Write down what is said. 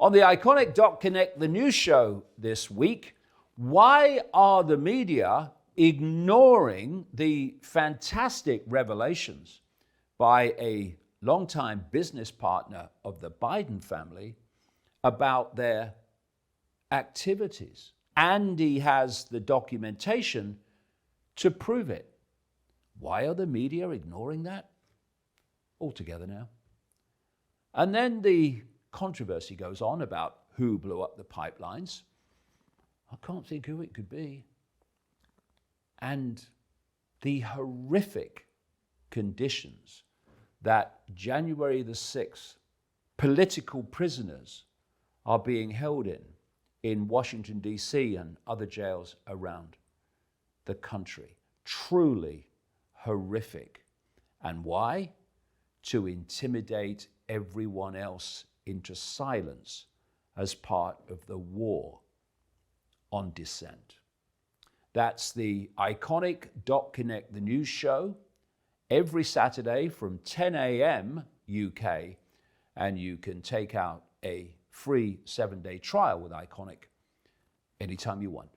On the Ickonic Connect, the news show this week, why are the media ignoring the fantastic revelations by a longtime business partner of the Biden family about their activities? And he has the documentation to prove it. Why are the media ignoring that? Altogether now. And then the controversy goes on about who blew up the pipelines. I can't think who it could be. And the horrific conditions that January the 6th political prisoners are being held in Washington, D.C. and other jails around the country. Truly horrific. And why? To intimidate everyone else into silence as part of the war on dissent. That's the Ickonic Connect, the news show, every Saturday from 10 a.m. UK, and you can take out a free 7-day trial with Ickonic anytime you want.